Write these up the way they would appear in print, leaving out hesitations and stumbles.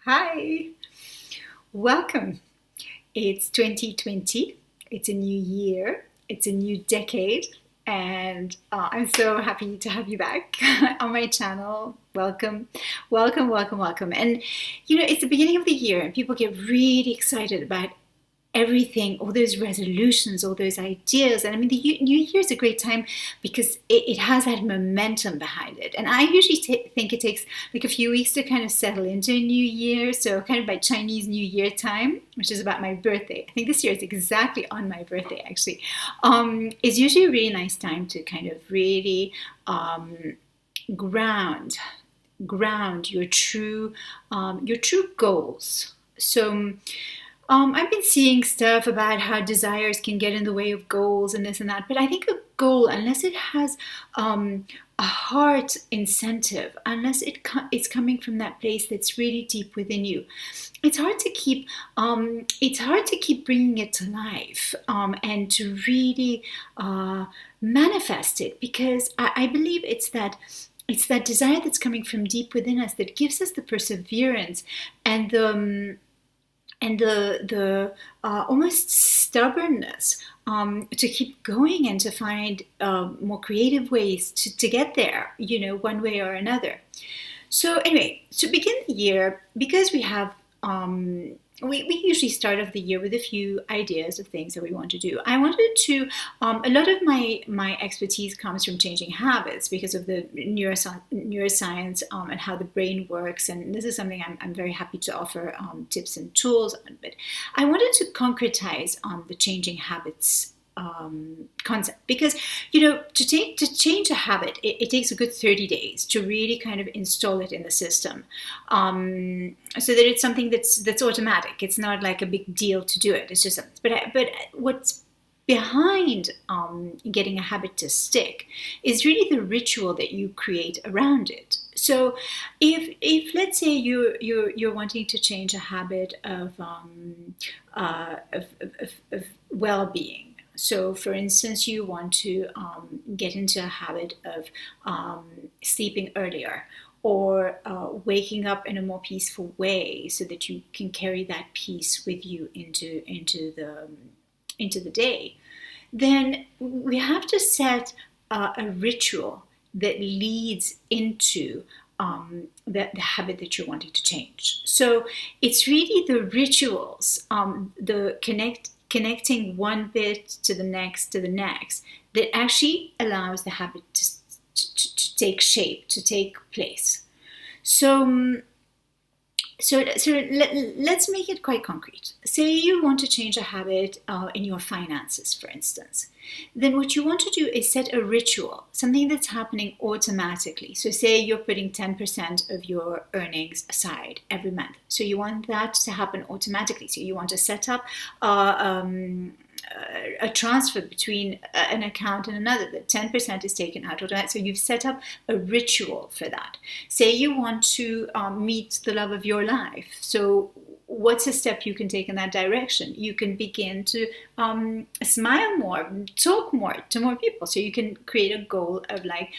Hi, welcome. It's 2020. It's a new year. It's a new decade. And I'm so happy to have you back on my channel. Welcome, welcome, welcome, welcome. And it's the beginning of the year, and people get really excited about everything, all those resolutions, all those ideas. And I mean, the New Year is a great time because it has that momentum behind it. And I usually think it takes like a few weeks to kind of settle into a new year. So, kind of by Chinese New Year time, which is about my birthday. I think this year is exactly on my birthday, actually. Is usually a really nice time to kind of really ground your true goals. So I've been seeing stuff about how desires can get in the way of goals and this and that, but I think a goal, unless it has a heart incentive, unless it's coming from that place that's really deep within you, it's hard to keep. It's hard to keep bringing it to life and to really manifest it, because I believe it's that desire that's coming from deep within us that gives us the perseverance and the almost stubbornness to keep going and to find more creative ways to get there, one way or another. So anyway, to begin the year, because we have we usually start off the year with a few ideas of things that we want to do. I wanted to a lot of my expertise comes from changing habits because of the neuroscience and how the brain works, and this is something I'm very happy to offer tips and tools on. But I wanted to concretize the changing habits concept, because to change a habit, it takes a good 30 days to really kind of install it in the system, so that it's something that's automatic. It's not like a big deal to do it. It's just but what's behind getting a habit to stick is really the ritual that you create around it. So if let's say you're wanting to change a habit of well-being. So, for instance, you want to get into a habit of sleeping earlier, or waking up in a more peaceful way, so that you can carry that peace with you into the day. Then we have to set a ritual that leads into the habit that you're wanting to change. So it's really the rituals, the connecting one bit to the next, that actually allows the habit to take shape, to take place. So, let's make it quite concrete. Say you want to change a habit in your finances, for instance. Then what you want to do is set a ritual, something that's happening automatically. So say you're putting 10% of your earnings aside every month. So you want that to happen automatically. So you want to set up a transfer between an account and another, that 10% is taken out automatically. So you've set up a ritual for that. Say you want to meet the love of your life. So what's a step you can take in that direction? You can begin to smile more, talk more to more people. So you can create a goal of like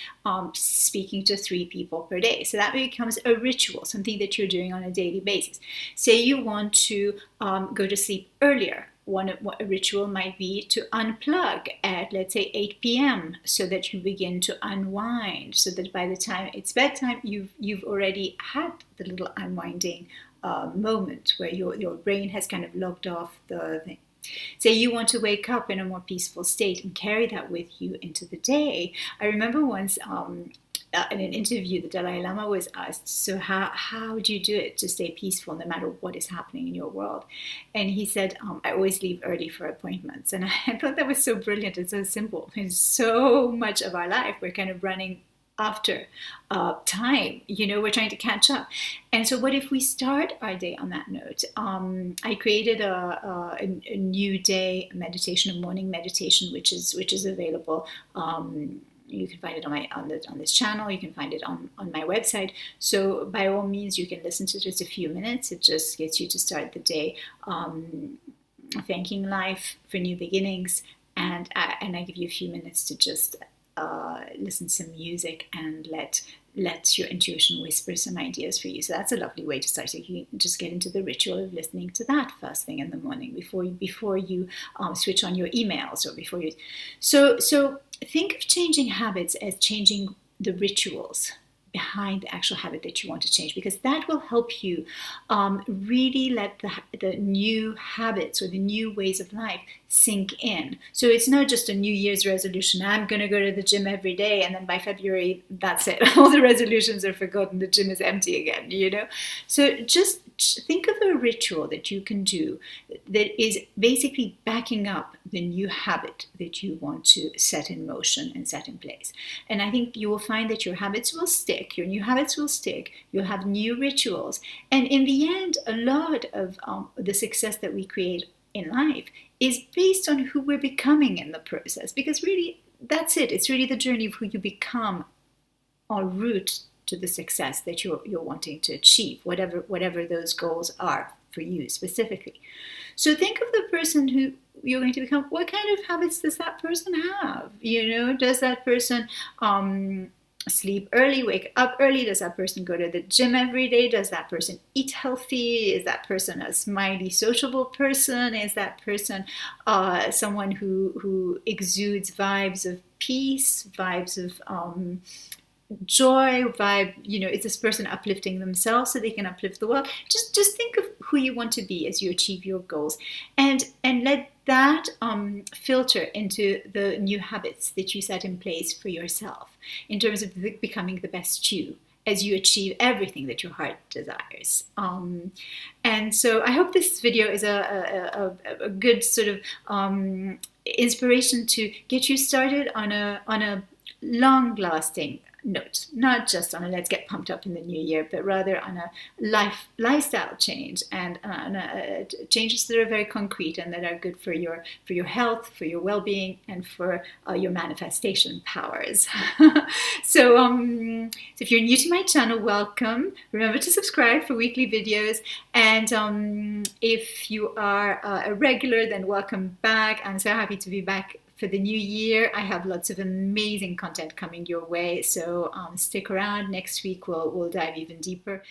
speaking to 3 people per day. So that becomes a ritual, something that you're doing on a daily basis. Say you want to go to sleep earlier. A ritual might be to unplug at, let's say, 8 p.m. so that you begin to unwind, so that by the time it's bedtime, you've already had the little unwinding moment where your brain has kind of logged off the thing. Say you want to wake up in a more peaceful state and carry that with you into the day. I remember once in an interview, the Dalai Lama was asked, so how do you do it to stay peaceful no matter what is happening in your world? And he said, I always leave early for appointments. And I thought that was so brilliant and so simple. And so much of our life, we're kind of running after time, we're trying to catch up. And so what if we start our day on that note? I created a new day meditation, a morning meditation, which is available. You can find it on this channel. You can find it on my website. So by all means, you can listen to just a few minutes. It just gets you to start the day thanking life for new beginnings, and I give you a few minutes to just listen to some music and let let your intuition whisper some ideas for you. So that's a lovely way to start. So you can just get into the ritual of listening to that first thing in the morning before you switch on your emails or before you. So think of changing habits as changing the rituals behind the actual habit that you want to change, because that will help you really let the new habits or the new ways of life sink in. So it's not just a New Year's resolution, I'm going to go to the gym every day, and then by February, that's it. All the resolutions are forgotten. The gym is empty again, you know? So just think of a ritual that you can do that is basically backing up the new habit that you want to set in motion and set in place. And I think you will find that your habits will stick, your new habits will stick, you'll have new rituals. And in the end, a lot of the success that we create in life is based on who we're becoming in the process. Because really, that's it. It's really the journey of who you become en route to the success that you're wanting to achieve, whatever those goals are for you specifically. So think of the person who you're going to become. What kind of habits does that person have? You know, does that person sleep early, wake up early? Does that person go to the gym every day? Does that person eat healthy? Is that person a smiley, sociable person? Is that person someone who exudes vibes of peace, vibes of joy, vibe? You know, is this person uplifting themselves so they can uplift the world? Just think of who you want to be as you achieve your goals, and let that filter into the new habits that you set in place for yourself in terms of becoming the best you as you achieve everything that your heart desires. And so I hope this video is a good sort of inspiration to get you started on a long-lasting note, not just on a let's get pumped up in the new year, but rather on a lifestyle change, and changes that are very concrete and that are good for your health, for your well-being, and for your manifestation powers. So if you're new to my channel, welcome. Remember to subscribe for weekly videos, and if you are a regular, then welcome back. I'm so happy to be back for the new year. I have lots of amazing content coming your way, so stick around. Next week we'll dive even deeper.